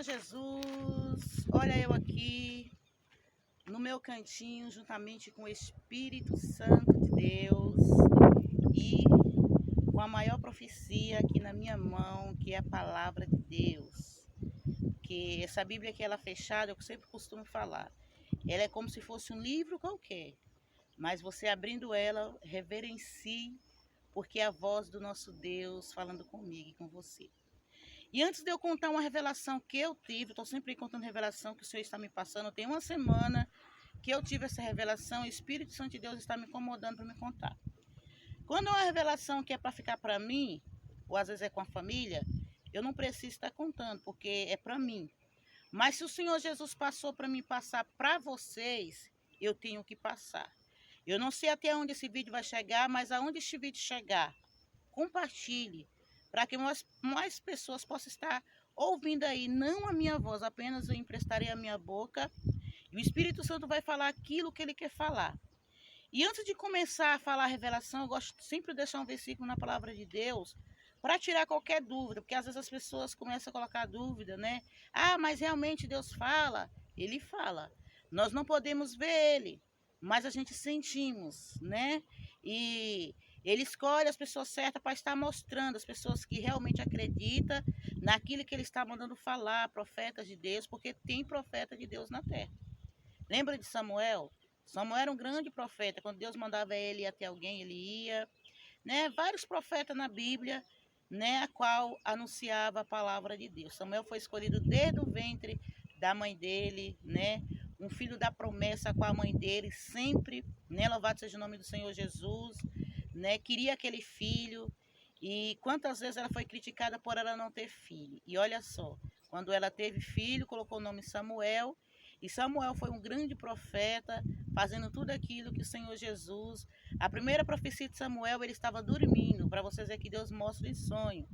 Jesus, olha eu aqui no meu cantinho, juntamente com o Espírito Santo de Deus e com a maior profecia aqui na minha mão, que é a palavra de Deus. Que essa Bíblia aqui, ela fechada, eu sempre costumo falar, ela é como se fosse um livro qualquer, mas você abrindo ela, reverencie, porque é a voz do nosso Deus falando comigo e com você. E antes de eu contar uma revelação que eu tive, estou sempre contando revelação que o Senhor está me passando, tem uma semana que eu tive essa revelação, o Espírito Santo de Deus está me incomodando para me contar. Quando é uma revelação que é para ficar para mim, ou às vezes é com a família, eu não preciso estar contando, porque é para mim. Mas se o Senhor Jesus passou para mim passar para vocês, eu tenho que passar. Eu não sei até onde esse vídeo vai chegar, mas aonde este vídeo chegar, compartilhe, para que mais pessoas possam estar ouvindo aí, não a minha voz, apenas eu emprestarei a minha boca, e o Espírito Santo vai falar aquilo que ele quer falar. E antes de começar a falar a revelação, eu gosto sempre de deixar um versículo na palavra de Deus, para tirar qualquer dúvida, porque às vezes as pessoas começam a colocar dúvida, né? Ah, mas realmente Deus fala? Ele fala. Nós não podemos ver ele, mas a gente sentimos, né? E ele escolhe as pessoas certas para estar mostrando, as pessoas que realmente acreditam naquilo que ele está mandando falar, profetas de Deus, porque tem profeta de Deus na terra. Lembra de Samuel? Samuel era um grande profeta, quando Deus mandava ele ir até alguém, ele ia, né? Vários profetas na Bíblia, né, a qual anunciava a palavra de Deus. Samuel foi escolhido desde o ventre da mãe dele, né? Um filho da promessa com a mãe dele, sempre, né? Louvado seja o nome do Senhor Jesus, né? Queria aquele filho. E quantas vezes ela foi criticada por ela não ter filho. E olha só, quando ela teve filho, colocou o nome Samuel. E Samuel foi um grande profeta, fazendo tudo aquilo que o Senhor Jesus... A primeira profecia de Samuel, ele estava dormindo, para vocês verem que Deus mostra em sonho.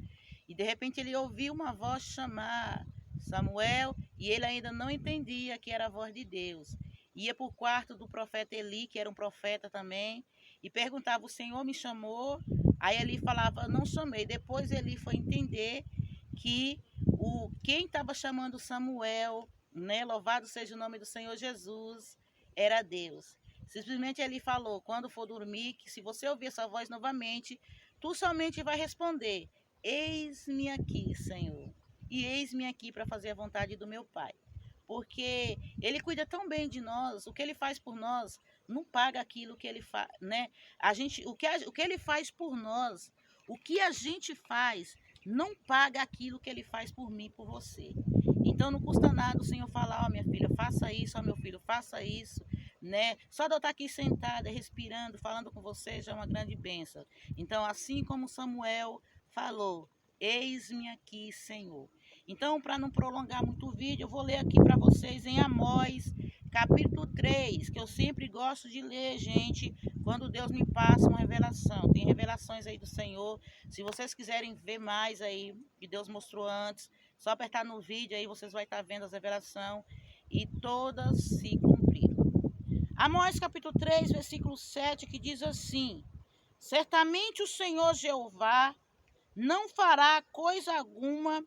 E de repente ele ouviu uma voz chamar Samuel, e ele ainda não entendia que era a voz de Deus. Ia para o quarto do profeta Eli, que era um profeta também, e perguntava, o Senhor me chamou? Aí Eli falava, não chamei. Depois Eli foi entender que quem estava chamando Samuel, né, louvado seja o nome do Senhor Jesus, era Deus. Simplesmente ele falou, quando for dormir, que se você ouvir essa voz novamente, tu somente vai responder, eis-me aqui, Senhor, e eis-me aqui para fazer a vontade do meu Pai. Porque ele cuida tão bem de nós, o que ele faz por nós não paga aquilo que ele faz, né? O que ele faz por nós, o que a gente faz, não paga aquilo que ele faz por mim, por você. Então não custa nada o Senhor falar, ó, minha filha, faça isso, ó, meu filho, faça isso, né? Só de eu estar aqui sentada, respirando, falando com você já é uma grande bênção. Então, assim como Samuel falou, eis-me aqui, Senhor. Então, para não prolongar muito o vídeo, eu vou ler aqui para vocês em Amós, capítulo 3, que eu sempre gosto de ler, gente, quando Deus me passa uma revelação. Tem revelações aí do Senhor. Se vocês quiserem ver mais aí, que Deus mostrou antes, só apertar no vídeo aí, vocês vão estar vendo as revelações e todas se cumpriram. Amós capítulo 3, versículo 7, que diz assim, certamente o Senhor Jeová não fará coisa alguma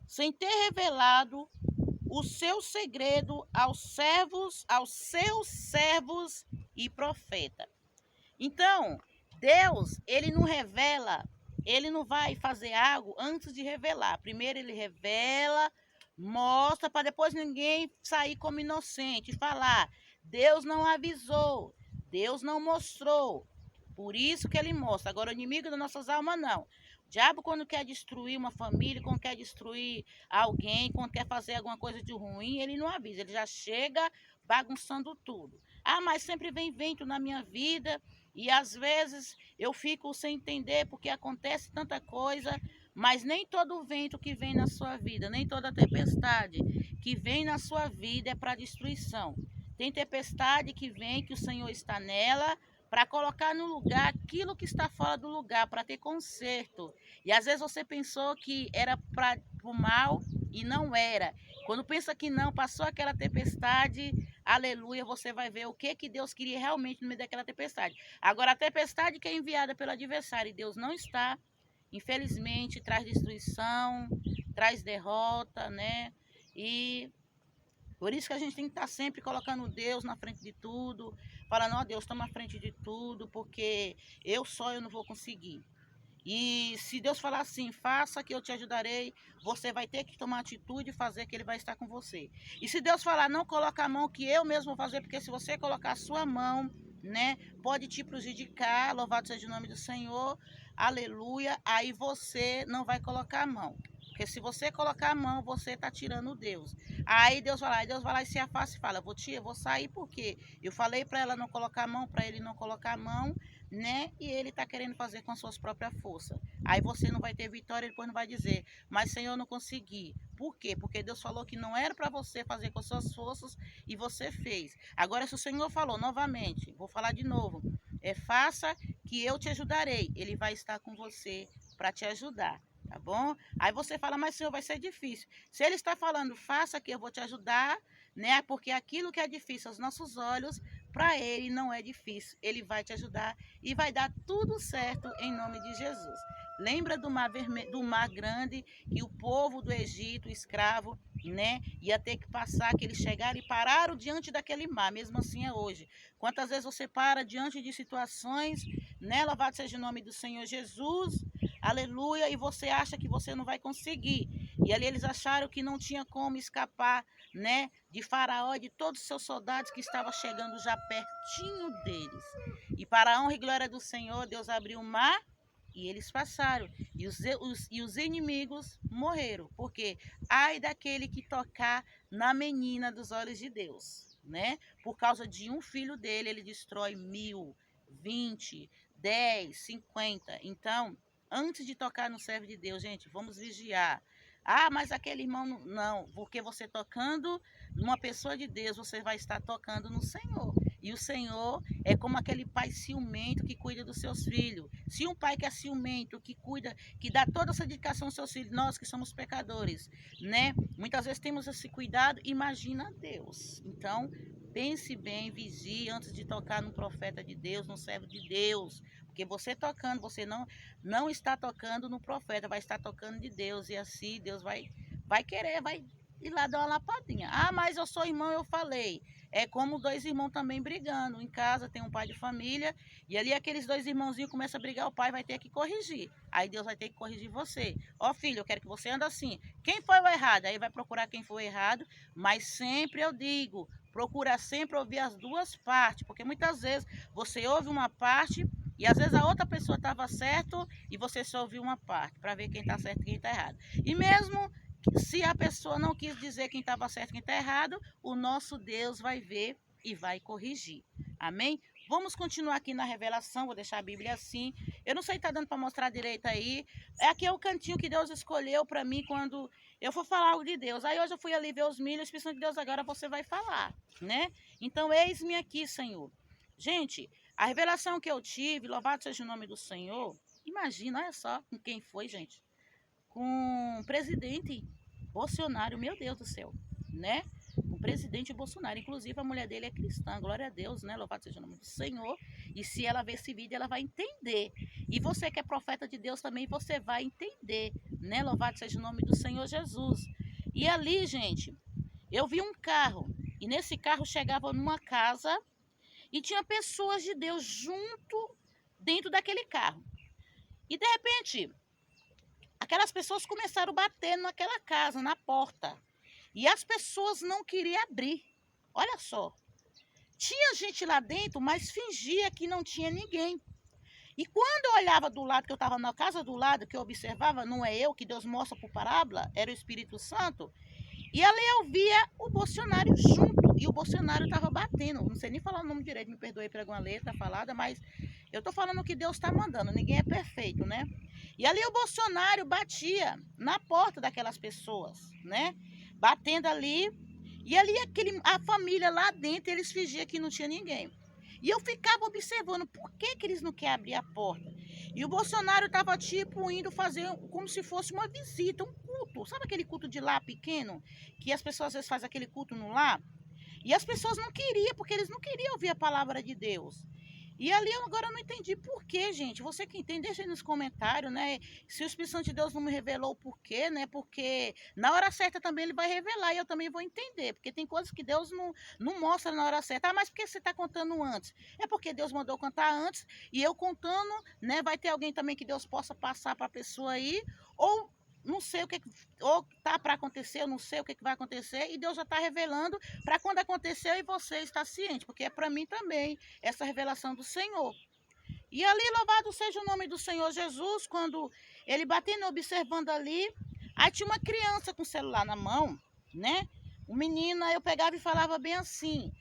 sem ter revelado o seu segredo aos seus servos e profetas. Então, Deus, ele não revela, ele não vai fazer algo antes de revelar. Primeiro ele revela, mostra, para depois ninguém sair como inocente e falar, Deus não avisou, Deus não mostrou. Por isso que ele mostra. Agora, o inimigo das nossas almas, não. O diabo, quando quer destruir uma família, quando quer destruir alguém, quando quer fazer alguma coisa de ruim, ele não avisa. Ele já chega bagunçando tudo. Ah, mas sempre vem vento na minha vida e às vezes eu fico sem entender porque acontece tanta coisa, mas nem todo vento que vem na sua vida, nem toda tempestade que vem na sua vida é para destruição. Tem tempestade que vem, que o Senhor está nela, para colocar no lugar aquilo que está fora do lugar, para ter conserto. E às vezes você pensou que era para o mal e não era. Quando pensa que não, passou aquela tempestade, aleluia, você vai ver o que Deus queria realmente no meio daquela tempestade. Agora, a tempestade que é enviada pelo adversário, e Deus não está, infelizmente, traz destruição, traz derrota, né? E por isso que a gente tem que estar sempre colocando Deus na frente de tudo, falando, ó Deus, estamos na frente de tudo, porque eu não vou conseguir. E se Deus falar assim, faça que eu te ajudarei, você vai ter que tomar atitude e fazer que ele vai estar com você. E se Deus falar, não coloca a mão que eu mesmo vou fazer, porque se você colocar a sua mão, né, pode te prejudicar, louvado seja o nome do Senhor, aleluia, aí você não vai colocar a mão. Porque se você colocar a mão, você está tirando Deus. Aí Deus vai lá e se afasta e fala, eu vou sair porque eu falei para ela não colocar a mão, para ele não colocar a mão, né? E ele está querendo fazer com as suas próprias forças. Aí você não vai ter vitória e depois não vai dizer, mas Senhor, eu não consegui. Por quê? Porque Deus falou que não era para você fazer com as suas forças e você fez. Agora, se o Senhor falou novamente, vou falar de novo, faça que eu te ajudarei. Ele vai estar com você para te ajudar. Tá bom? Aí você fala, mas Senhor, vai ser difícil. Se ele está falando, faça que eu vou te ajudar, né? Porque aquilo que é difícil aos nossos olhos, para ele não é difícil. Ele vai te ajudar e vai dar tudo certo em nome de Jesus. Lembra do mar grande, que o povo do Egito, escravo, né, ia ter que passar, que eles chegaram e pararam diante daquele mar. Mesmo assim é hoje. Quantas vezes você para diante de situações, né? Louvado seja o nome do Senhor Jesus. Aleluia, e você acha que você não vai conseguir. E ali eles acharam que não tinha como escapar, né, de Faraó e de todos os seus soldados que estavam chegando já pertinho deles. E para a honra e glória do Senhor, Deus abriu o mar e eles passaram. E os inimigos morreram. Porque ai daquele que tocar na menina dos olhos de Deus, né? Por causa de um filho dele, ele destrói 1000, 20, 10, 50. Então, antes de tocar no servo de Deus, gente, vamos vigiar. Ah, mas aquele irmão não, porque você tocando numa pessoa de Deus, você vai estar tocando no Senhor. E o Senhor é como aquele pai ciumento que cuida dos seus filhos. Se um pai que é ciumento, que cuida, que dá toda essa dedicação aos seus filhos, nós que somos pecadores, né? Muitas vezes temos esse cuidado, imagina Deus. Então, pense bem, vigie antes de tocar num profeta de Deus, num servo de Deus. Porque você tocando, você não está tocando no profeta, vai estar tocando de Deus. E assim Deus vai querer, vai ir lá dar uma lapadinha. Ah, mas eu sou irmão, eu falei. É como dois irmãos também brigando. Em casa tem um pai de família e ali aqueles dois irmãozinhos começam a brigar, o pai vai ter que corrigir. Aí Deus vai ter que corrigir você. Ó filho, eu quero que você ande assim. Quem foi o errado? Aí vai procurar quem foi o errado, mas sempre eu digo, procura sempre ouvir as duas partes, porque muitas vezes você ouve uma parte e às vezes a outra pessoa estava certo e você só ouviu uma parte, para ver quem está certo e quem está errado. E mesmo se a pessoa não quis dizer quem estava certo e quem está errado, o nosso Deus vai ver e vai corrigir. Amém? Vamos continuar aqui na revelação, vou deixar a Bíblia assim. Eu não sei se está dando para mostrar direito aí. Aqui é o cantinho que Deus escolheu para mim quando eu for falar algo de Deus. Aí hoje eu fui ali ver os milhos, Espírito de Deus, agora você vai falar, né? Então, eis-me aqui, Senhor. Gente, a revelação que eu tive, louvado seja o nome do Senhor, imagina, olha só com quem foi, gente. Com o presidente Bolsonaro, meu Deus do céu, né? O presidente Bolsonaro, inclusive a mulher dele é cristã, glória a Deus, né? Louvado seja o nome do Senhor. E se ela ver esse vídeo, ela vai entender. E você que é profeta de Deus também, você vai entender, né? Louvado seja o nome do Senhor Jesus. E ali, gente, eu vi um carro. E nesse carro chegava numa casa e tinha pessoas de Deus junto dentro daquele carro. E de repente, aquelas pessoas começaram a bater naquela casa, na porta. E as pessoas não queriam abrir. Olha só. Tinha gente lá dentro, mas fingia que não tinha ninguém. E quando eu olhava do lado, que eu estava na casa do lado, que eu observava, não é eu, que Deus mostra por parábola, era o Espírito Santo. E ali eu via o Bolsonaro junto. E o Bolsonaro estava batendo. Não sei nem falar o nome direito, me perdoe por alguma letra falada, mas eu estou falando o que Deus está mandando. Ninguém é perfeito, né? E ali o Bolsonaro batia na porta daquelas pessoas, né? Batendo ali. E ali a família lá dentro, eles fingiam que não tinha ninguém. E eu ficava observando por que eles não querem abrir a porta. E o Bolsonaro estava tipo indo fazer como se fosse uma visita, um culto. Sabe aquele culto de lar pequeno? Que as pessoas às vezes fazem aquele culto no lar? E as pessoas não queriam, porque eles não queriam ouvir a palavra de Deus. E ali eu agora não entendi por quê, gente. Você que entende, deixa aí nos comentários, né? Se o Espírito Santo de Deus não me revelou o porquê, né? Porque na hora certa também ele vai revelar e eu também vou entender. Porque tem coisas que Deus não mostra na hora certa. Ah, mas por que você está contando antes? É porque Deus mandou contar antes e eu contando, né? Vai ter alguém também que Deus possa passar para a pessoa aí, ou não sei o que, ou tá para acontecer, eu não sei o que vai acontecer, e Deus já está revelando para quando acontecer e você está ciente, porque é para mim também essa revelação do Senhor. E ali, louvado seja o nome do Senhor Jesus, quando ele batendo, observando ali, aí tinha uma criança com o celular na mão, né? O menino, eu pegava e falava bem assim,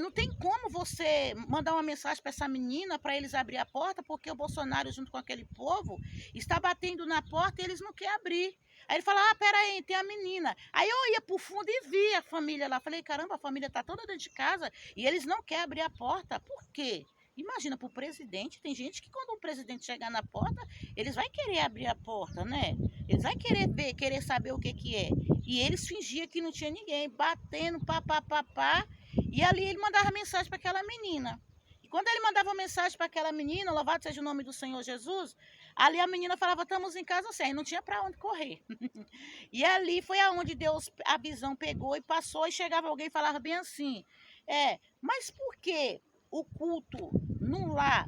não tem como você mandar uma mensagem para essa menina, para eles abrir a porta, porque o Bolsonaro, junto com aquele povo, está batendo na porta e eles não querem abrir. Aí ele fala, peraí, tem a menina. Aí eu ia pro fundo e via a família lá. Falei, caramba, a família tá toda dentro de casa e eles não querem abrir a porta. Por quê? Imagina, para o presidente, tem gente que quando o presidente chegar na porta, eles vão querer abrir a porta, né? Eles vão querer ver, querer saber o que que é. E eles fingiam que não tinha ninguém, batendo, pá, pá, pá, pá. E ali ele mandava mensagem para aquela menina. E quando ele mandava mensagem para aquela menina, louvado seja o nome do Senhor Jesus, ali a menina falava, estamos em casa sem, não tinha para onde correr. E ali foi aonde Deus, a visão pegou e passou, e chegava alguém e falava bem assim, mas por que o culto no lar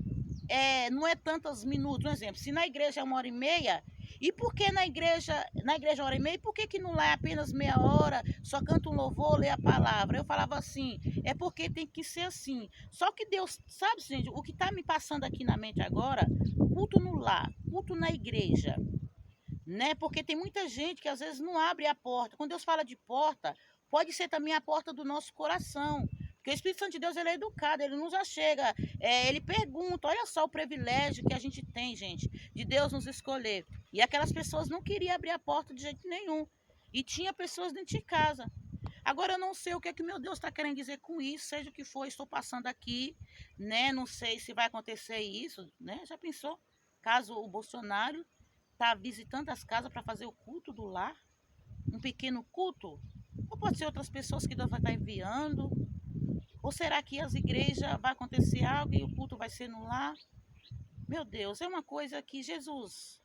não é tantos minutos? Um exemplo, se na igreja é 1h30, e por que na igreja 1h30, e por que no lar é apenas meia hora, só canta um louvor, lê a palavra? Eu falava assim, é porque tem que ser assim. Só que Deus, sabe, gente, o que está me passando aqui na mente agora, culto no lar, culto na igreja, né? Porque tem muita gente que às vezes não abre a porta. Quando Deus fala de porta, pode ser também a porta do nosso coração. Porque o Espírito Santo de Deus, ele é educado, ele não já chega, ele pergunta, olha só o privilégio que a gente tem, gente, de Deus nos escolher. E aquelas pessoas não queriam abrir a porta de jeito nenhum. E tinha pessoas dentro de casa. Agora eu não sei o que é que meu Deus está querendo dizer com isso, seja o que for, estou passando aqui, né? Não sei se vai acontecer isso, né? Já pensou? Caso o Bolsonaro está visitando as casas para fazer o culto do lar, um pequeno culto? Ou pode ser outras pessoas que Deus vai estar enviando? Ou será que as igrejas vai acontecer algo e o culto vai ser no lar? Meu Deus, é uma coisa que Jesus...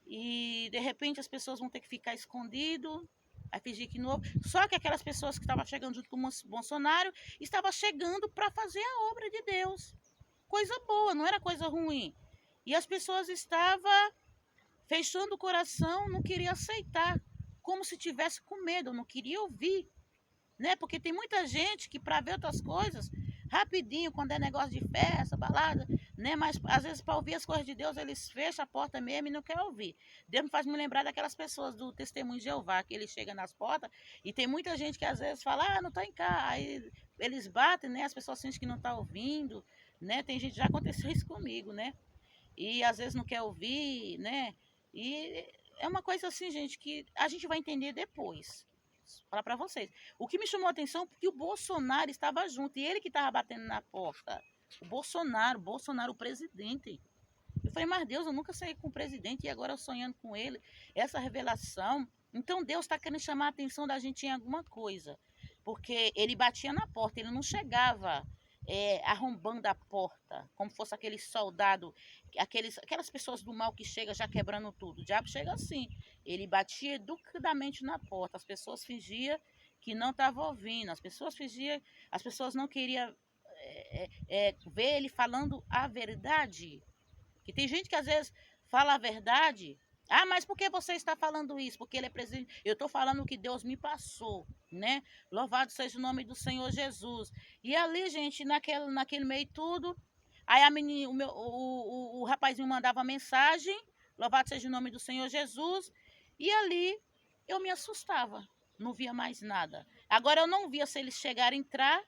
E de repente as pessoas vão ter que ficar escondido, vai fingir que não. Só que aquelas pessoas que estavam chegando junto com o Bolsonaro estavam chegando para fazer a obra de Deus. Coisa boa, não era coisa ruim. E as pessoas estavam fechando o coração, não queria aceitar, como se tivesse com medo, não queria ouvir, né? Porque tem muita gente que para ver outras coisas, rapidinho, quando é negócio de festa, balada, né? Mas às vezes para ouvir as coisas de Deus, eles fecham a porta mesmo e não quer ouvir. Deus me faz me lembrar daquelas pessoas do Testemunho de Jeová, que ele chega nas portas e tem muita gente que às vezes fala, não tá em casa, aí eles batem, né? As pessoas sentem que não tá ouvindo, né? Tem gente, já aconteceu isso comigo, né? E às vezes não quer ouvir, né? E é uma coisa assim, gente, que a gente vai entender depois. Vou falar para vocês. O que me chamou a atenção é porque o Bolsonaro estava junto, e ele que estava batendo na porta. O Bolsonaro, o presidente. Eu falei, mas Deus, eu nunca saí com o presidente e agora eu sonhando com ele. Essa revelação. Então Deus está querendo chamar a atenção da gente em alguma coisa. Porque ele batia na porta, ele não chegava arrombando a porta, como fosse aquele soldado, aquelas pessoas do mal que chegam já quebrando tudo. O diabo chega assim, ele batia educadamente na porta, as pessoas fingiam que não estavam ouvindo, as pessoas não queriam ver ele falando a verdade. Que tem gente que às vezes fala a verdade. Ah, mas por que você está falando isso? Porque ele é presidente. Eu estou falando o que Deus me passou, né? Louvado seja o nome do Senhor Jesus. E ali, gente, naquele meio tudo, aí a menina, o rapazinho mandava mensagem, louvado seja o nome do Senhor Jesus, e ali eu me assustava, não via mais nada. Agora eu não via se eles chegaram a entrar,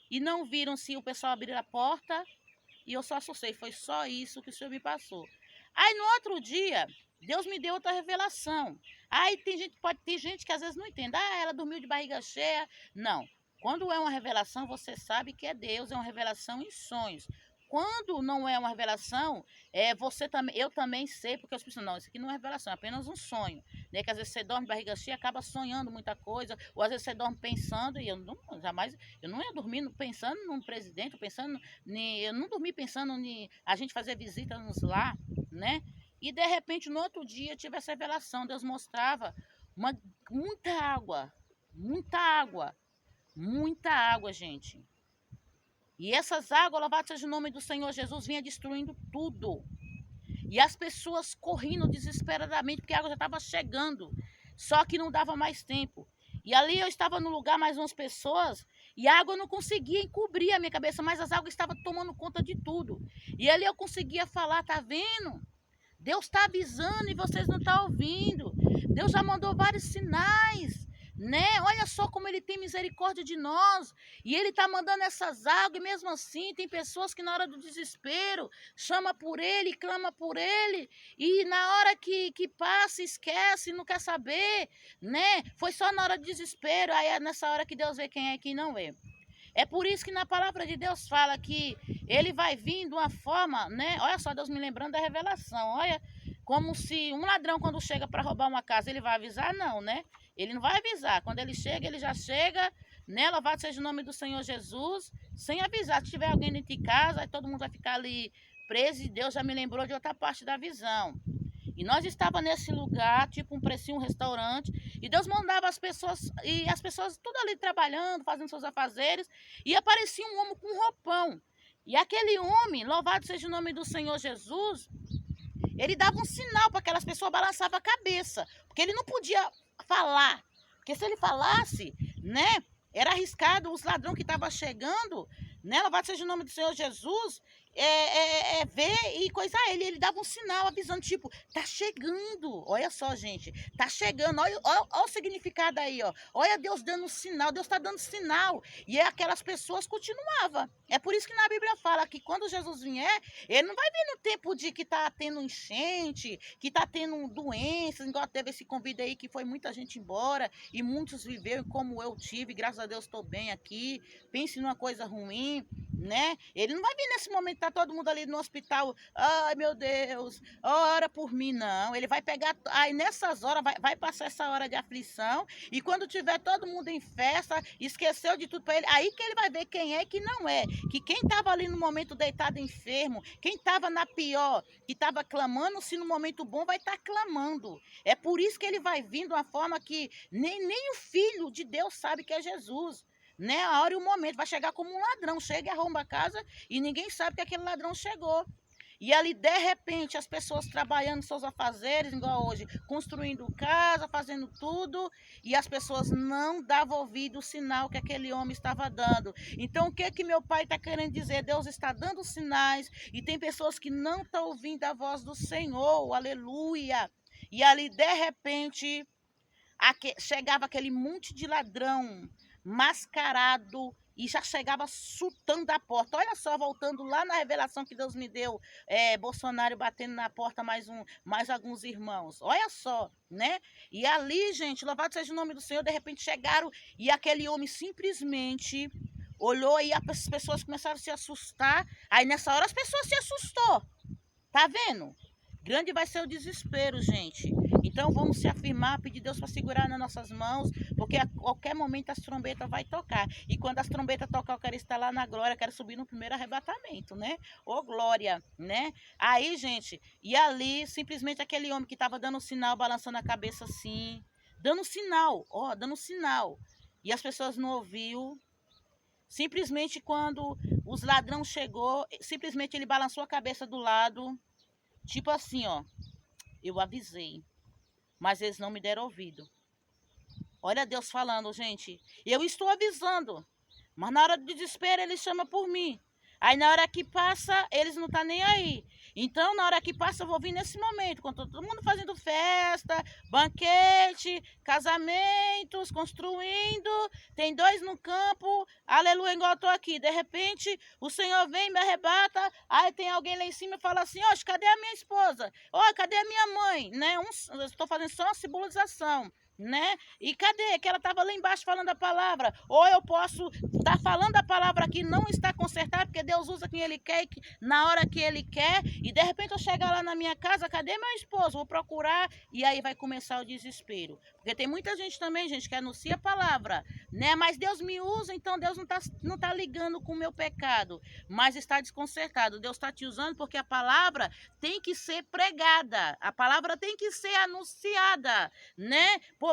e não viram se o pessoal abrir a porta, e eu só assustei, foi só isso que o Senhor me passou. Aí no outro dia, Deus me deu outra revelação. Aí tem gente que às vezes não entende. Ah, ela dormiu de barriga cheia. Não. Quando é uma revelação, você sabe que é Deus, é uma revelação em sonhos. Quando não é uma revelação, eu também sei, porque as pessoas não, isso aqui não é revelação, é apenas um sonho. né? Que às vezes você dorme de barriga cheia, acaba sonhando muita coisa, ou às vezes você dorme pensando, e eu não, jamais, eu não ia dormir pensando num presidente, eu não dormi pensando em a gente fazer visita nos lá, né? E de repente, no outro dia, eu tive essa revelação, Deus mostrava uma, muita água, muita água, muita água, gente. E essas águas, louvado seja o nome do Senhor Jesus, vinha destruindo tudo. E as pessoas correndo desesperadamente, porque a água já estava chegando. Só que não dava mais tempo. E ali eu estava no lugar, mais umas pessoas, e a água não conseguia encobrir a minha cabeça, mas as águas estavam tomando conta de tudo. E ali eu conseguia falar, tá vendo? Deus está avisando e vocês não estão ouvindo. Deus já mandou vários sinais, né? Olha só como ele tem misericórdia de nós. E ele está mandando essas águas, e mesmo assim tem pessoas que na hora do desespero chama por ele, clama por ele, e na hora que passa, esquece, não quer saber, né? Foi só na hora do desespero, aí é nessa hora que Deus vê quem é e quem não é. É por isso que na palavra de Deus fala que ele vai vir de uma forma, né? Olha só, Deus me lembrando da revelação. Olha, como se um ladrão, quando chega para roubar uma casa, ele vai avisar? Não, né? Ele não vai avisar. Quando ele chega, ele já chega, né? Louvado seja o nome do Senhor Jesus, sem avisar. Se tiver alguém dentro de casa, aí todo mundo vai ficar ali preso, e Deus já me lembrou de outra parte da visão. E nós estávamos nesse lugar, tipo um precinho, um restaurante, e Deus mandava as pessoas, e as pessoas tudo ali trabalhando, fazendo seus afazeres, e aparecia um homem com um roupão. E aquele homem, louvado seja o nome do Senhor Jesus, ele dava um sinal para aquelas pessoas, balançava a cabeça, porque ele não podia falar, porque se ele falasse, né, era arriscado, os ladrões que estavam chegando, né, louvado seja o nome do Senhor Jesus, ver e coisar ele. Ele dava um sinal avisando, tipo, tá chegando. Olha só, gente, tá chegando. Olha o significado aí, ó. Olha Deus dando um sinal, Deus tá dando sinal. E aquelas pessoas continuavam. É por isso que na Bíblia fala que quando Jesus vier, ele não vai vir no tempo de que tá tendo enchente, que tá tendo doenças, igual teve esse convite aí que foi muita gente embora e muitos viveram como eu tive, graças a Deus estou bem aqui. Pense numa coisa ruim, né? Ele não vai vir nesse momento, tá todo mundo ali no hospital, ai meu Deus, ora por mim, não. Ele vai pegar, aí nessas horas, vai passar essa hora de aflição, e quando tiver todo mundo em festa, esqueceu de tudo para ele, aí que ele vai ver quem é e quem não é. Que quem estava ali no momento deitado enfermo, quem estava na pior, que estava clamando, se no momento bom vai estar clamando. É por isso que ele vai vir de uma forma que nem o Filho de Deus sabe que é Jesus. Né? A hora e o momento, vai chegar como um ladrão, chega e arromba a casa e ninguém sabe que aquele ladrão chegou. E ali, de repente, as pessoas trabalhando seus afazeres, igual hoje, construindo casa, fazendo tudo, e as pessoas não davam ouvido ao sinal que aquele homem estava dando. Então, o que meu pai está querendo dizer? Deus está dando sinais, e tem pessoas que não estão ouvindo a voz do Senhor, aleluia. E ali, de repente, chegava aquele monte de ladrão, mascarado, e já chegava chutando a porta. Olha só, voltando lá na revelação que Deus me deu, Bolsonaro batendo na porta, mais alguns irmãos. Olha só, né? E ali, gente, louvado seja o nome do Senhor, de repente chegaram e aquele homem simplesmente olhou e as pessoas começaram a se assustar. Aí nessa hora as pessoas se assustou. Tá vendo? Grande vai ser o desespero, gente. Então vamos se afirmar, pedir Deus para segurar nas nossas mãos, porque a qualquer momento as trombetas vai tocar. E quando as trombetas tocar, eu quero estar lá na glória, quero subir no primeiro arrebatamento, né? Ô glória, né? Aí, gente, e ali simplesmente aquele homem que estava dando sinal, balançando a cabeça assim, dando sinal, ó, dando sinal. E as pessoas não ouviu. Simplesmente quando os ladrões chegou, simplesmente ele balançou a cabeça do lado. Tipo assim, ó, eu avisei, mas eles não me deram ouvido. Olha Deus falando, gente, eu estou avisando, mas na hora do desespero ele chama por mim. Aí na hora que passa, eles não estão nem aí. Então na hora que passa eu vou vir nesse momento, com todo mundo fazendo festa, banquete, casamentos, construindo, tem 2 no campo, aleluia, igual eu estou aqui. De repente o Senhor vem, me arrebata, aí tem alguém lá em cima e fala assim, cadê a minha esposa? Cadê a minha mãe? Né? Eu estou fazendo só uma simbolização. né? E cadê? Que ela estava lá embaixo falando a palavra. Ou eu posso estar falando a palavra aqui, não está consertada, porque Deus usa quem Ele quer, na hora que Ele quer, e de repente eu chegar lá na minha casa, cadê meu esposo? Vou procurar, e aí vai começar o desespero. Porque tem muita gente também, gente, que anuncia a palavra, né? Mas Deus me usa, então Deus não tá ligando com o meu pecado, mas está desconcertado. Deus está te usando porque a palavra tem que ser pregada, a palavra tem que ser anunciada, né?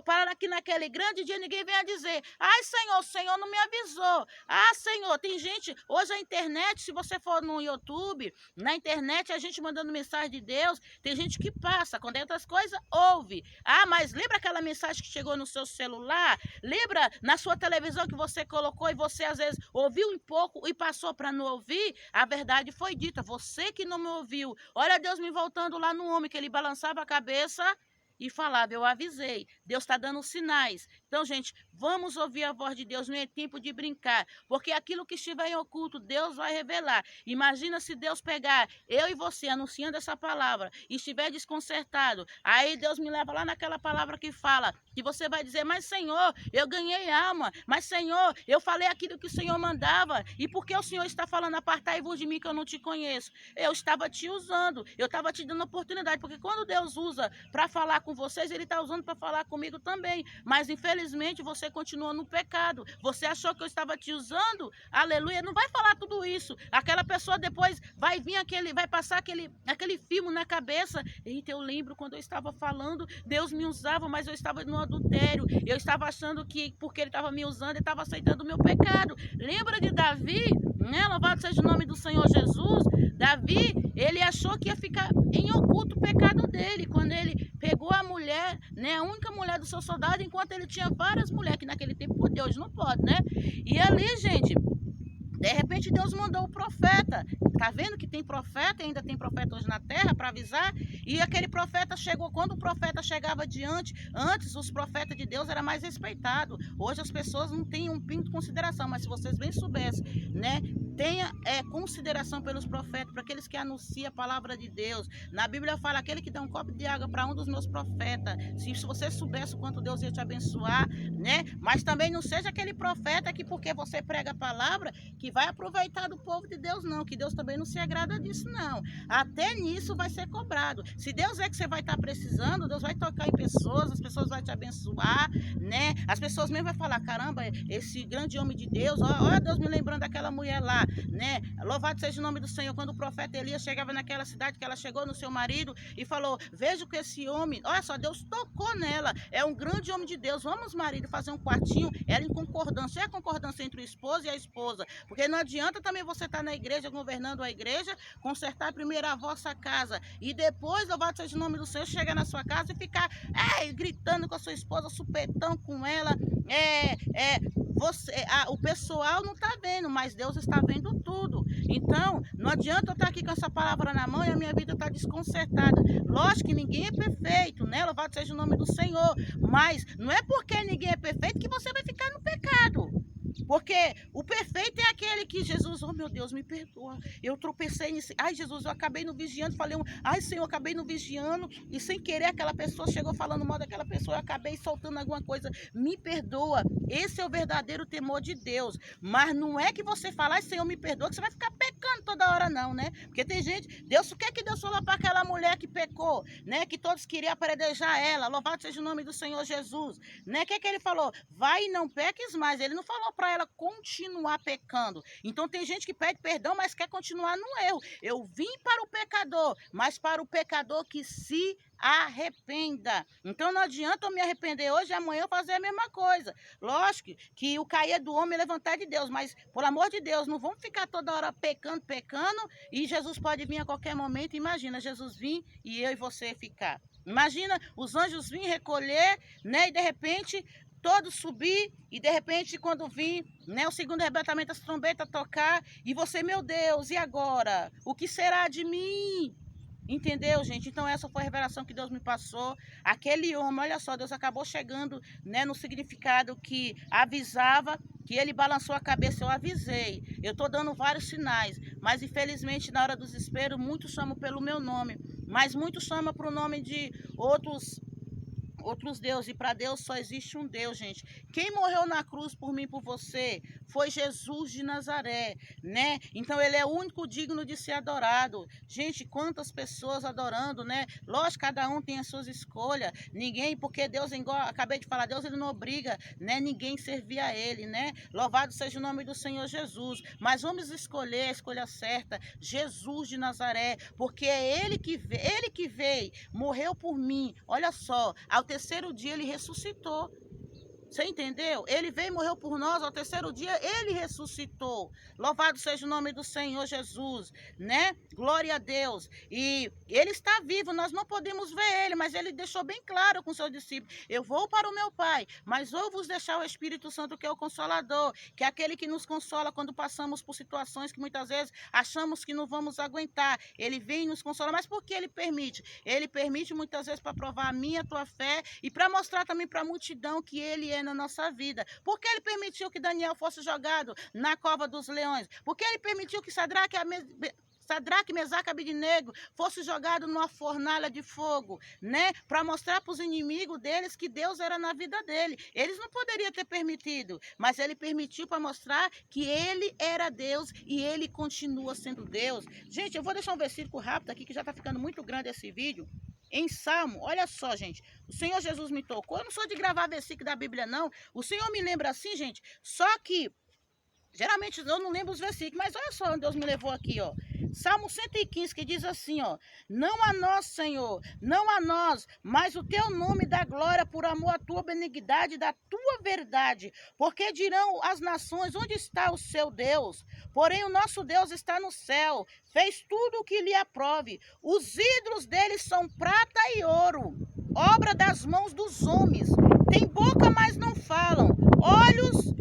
Para que naquele grande dia ninguém venha dizer: ai, Senhor, o Senhor não me avisou. Ah, Senhor, tem gente, hoje a internet, se você for no YouTube, na internet a gente mandando mensagem de Deus, tem gente que passa, quando outras coisas, ouve. Ah, mas lembra aquela mensagem que chegou no seu celular? Lembra na sua televisão que você colocou e você às vezes ouviu um pouco e passou para não ouvir? A verdade foi dita, você que não me ouviu. Olha Deus me voltando lá no homem, que ele balançava a cabeça e falava: eu avisei. Deus está dando sinais. Então, gente, vamos ouvir a voz de Deus. Não é tempo de brincar, porque aquilo que estiver em oculto, Deus vai revelar. Imagina se Deus pegar eu e você anunciando essa palavra e estiver desconcertado. Aí Deus me leva lá naquela palavra que fala, que você vai dizer: mas Senhor, eu ganhei alma. Mas Senhor, eu falei aquilo que o Senhor mandava. E por que o Senhor está falando: apartai-vos de mim que eu não te conheço? Eu estava te usando, eu estava te dando oportunidade, porque quando Deus usa para falar com vocês, Ele está usando para falar comigo também. Mas infelizmente você continua no pecado. Você achou que eu estava te usando? Aleluia. Não vai falar tudo isso. Aquela pessoa depois vai vir vai passar aquele filme na cabeça. Eita, eu lembro quando eu estava falando, Deus me usava, mas eu estava no adultério. Eu estava achando que porque Ele estava me usando, Ele estava aceitando o meu pecado. Lembra de Davi? Né? Louvado seja o nome do Senhor Jesus. Davi, ele achou que ia ficar em oculto o pecado dele, quando ele pegou a mulher, né, a única mulher do seu soldado, enquanto ele tinha várias mulheres, que naquele tempo podia, hoje não pode, né? E ali, gente, de repente Deus mandou o profeta. Tá vendo que tem profeta, ainda tem profeta hoje na terra para avisar? E aquele profeta chegou, quando o profeta chegava diante, antes os profetas de Deus era mais respeitado. Hoje as pessoas não têm um pingo de consideração, mas se vocês bem soubessem, né? Tenha consideração pelos profetas, para aqueles que anunciam a palavra de Deus. Na Bíblia fala: aquele que dá um copo de água para um dos meus profetas. Se você soubesse o quanto Deus ia te abençoar, né? Mas também não seja aquele profeta que, porque você prega a palavra, que vai aproveitar do povo de Deus, não. Que Deus também não se agrada disso, não. Até nisso vai ser cobrado. Se Deus é que você vai estar precisando, Deus vai tocar em pessoas, as pessoas vão te abençoar, né? As pessoas mesmo vão falar: caramba, esse grande homem de Deus, olha Deus me lembrando daquela mulher lá, né? Louvado seja o nome do Senhor. Quando o profeta Elias chegava naquela cidade, que ela chegou no seu marido e falou: veja que esse homem, olha só, Deus tocou nela, é um grande homem de Deus, vamos, marido, fazer um quartinho. Era em concordância, é a concordância entre o esposo e a esposa, porque não adianta também você estar na igreja, governando a igreja, consertar primeiro a vossa casa e depois, louvado seja o nome do Senhor, chegar na sua casa e ficar gritando com a sua esposa, supetão com ela, o pessoal não está vendo, mas Deus está vendo tudo. Então, não adianta eu estar aqui com essa palavra na mão e a minha vida está desconcertada. Lógico que ninguém é perfeito, né? Louvado seja o nome do Senhor. Mas não é porque ninguém é perfeito que você vai ficar no pecado. Porque o perfeito é aquele que Jesus, oh meu Deus, me perdoa, eu tropecei nisso, ai Jesus, eu acabei no vigiando, falei, ai Senhor, eu acabei no vigiando, e sem querer aquela pessoa chegou falando mal daquela pessoa, eu acabei soltando alguma coisa, me perdoa. Esse é o verdadeiro temor de Deus. Mas não é que você fala: ai Senhor, me perdoa, que você vai ficar pecando toda hora, não, né? Porque tem gente, Deus, o que é que Deus falou para aquela mulher que pecou, né? Que todos queriam apredejar ela, louvado seja o nome do Senhor Jesus, né? O que é que ele falou? Vai e não peques mais. Ele não falou para ela continuar pecando. Então tem gente que pede perdão, mas quer continuar no erro. Eu vim para o pecador, mas para o pecador que se arrependa. Então não adianta eu me arrepender hoje e amanhã eu fazer a mesma coisa. Lógico que o cair é do homem e levantar de Deus, mas por amor de Deus, não vamos ficar toda hora pecando, e Jesus pode vir a qualquer momento. Imagina Jesus vir e eu e você ficar. Imagina os anjos virem recolher, né? E de repente todos subir, e de repente quando vir, né, o segundo arrebatamento, as trombetas tocar, e você, meu Deus, e agora? O que será de mim? Entendeu, gente? Então essa foi a revelação que Deus me passou. Aquele homem, olha só, Deus acabou chegando, né, no significado que avisava, que ele balançou a cabeça, eu avisei. Eu estou dando vários sinais, mas infelizmente na hora do desespero, muitos chamam pelo meu nome, mas muitos chamam para o nome de outros outros deuses, e para Deus só existe um Deus, gente. Quem morreu na cruz por mim e por você foi Jesus de Nazaré, né? Então ele é o único digno de ser adorado. Gente, quantas pessoas adorando, né? Lógico, cada um tem as suas escolhas. Ninguém, porque Deus, igual acabei de falar, Deus ele não obriga, né, ninguém servir a ele, né? Louvado seja o nome do Senhor Jesus. Mas vamos escolher a escolha certa, Jesus de Nazaré, porque é ele que veio, morreu por mim. Olha só, ao terceiro dia ele ressuscitou. Você entendeu? Ele veio e morreu por nós, ao terceiro dia ele ressuscitou. Louvado seja o nome do Senhor Jesus, né? Glória a Deus. E ele está vivo, nós não podemos ver ele, mas ele deixou bem claro com os seus discípulos: eu vou para o meu Pai, mas vou vos deixar o Espírito Santo, que é o Consolador, que é aquele que nos consola quando passamos por situações que muitas vezes achamos que não vamos aguentar. Ele vem e nos consola, mas por que ele permite? Ele permite muitas vezes para provar a minha, a tua fé, e para mostrar também para a multidão que ele é na nossa vida. Por que ele permitiu que Daniel fosse jogado na cova dos leões? Por que ele permitiu que Sadraque, Mesaque e Abednego fosse jogado numa fornalha de fogo, né? Para mostrar para os inimigos deles que Deus era na vida dele. Eles não poderiam ter permitido, mas ele permitiu para mostrar que ele era Deus e ele continua sendo Deus. Gente, eu vou deixar um versículo rápido aqui, que já está ficando muito grande esse vídeo. Em Salmo, olha só, gente, o Senhor Jesus me tocou. Eu não sou de gravar versículo da Bíblia, não. O Senhor me lembra assim, gente, só que geralmente eu não lembro os versículos, mas olha só onde Deus me levou aqui, ó. Salmo 115, que diz assim, ó: não a nós, Senhor, não a nós, mas o teu nome dá glória por amor à tua benignidade e da tua verdade. Porque dirão as nações: onde está o seu Deus? Porém o nosso Deus está no céu, fez tudo o que lhe aprove. Os ídolos deles são prata e ouro, obra das mãos dos homens. Tem boca, mas não falam. Olhos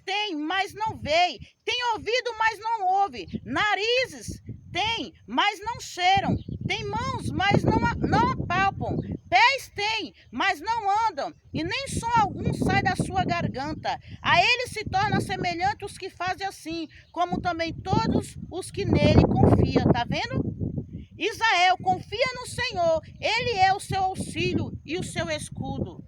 tem, mas não veem. Tem ouvido, mas não ouve. Narizes tem, mas não cheiram. Tem mãos, mas não apalpam. Pés tem, mas não andam. E nem som algum sai da sua garganta. A ele se torna semelhante os que fazem assim, como também todos os que nele confiam. Tá vendo? Israel, confia no Senhor. Ele é o seu auxílio e o seu escudo.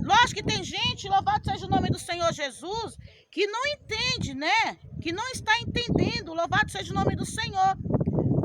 Lógico que tem gente, louvado seja o nome do Senhor Jesus, que não entende, né? Que não está entendendo, louvado seja o nome do Senhor.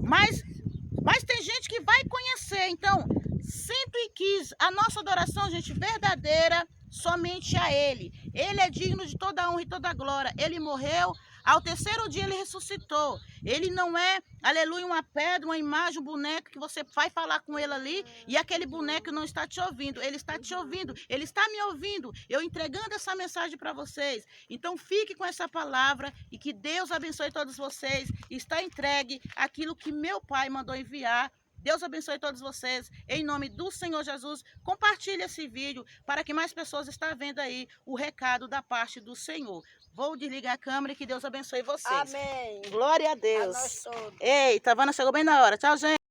Mas tem gente que vai conhecer. Então, 115, a nossa adoração, gente, verdadeira, somente a Ele. Ele é digno de toda a honra e toda a glória. Ele morreu, ao terceiro dia ele ressuscitou. Ele não é, aleluia, uma pedra, uma imagem, um boneco que você vai falar com ele ali e aquele boneco não está te ouvindo. Ele está te ouvindo, ele está me ouvindo. Eu entregando essa mensagem para vocês. Então fique com essa palavra e que Deus abençoe todos vocês. Está entregue aquilo que meu Pai mandou enviar. Deus abençoe todos vocês, em nome do Senhor Jesus. Compartilhe esse vídeo para que mais pessoas estejam vendo aí o recado da parte do Senhor. Vou desligar a câmera e que Deus abençoe vocês. Amém. Glória a Deus. A nós todos. Eita, a Havana chegou bem na hora. Tchau, gente.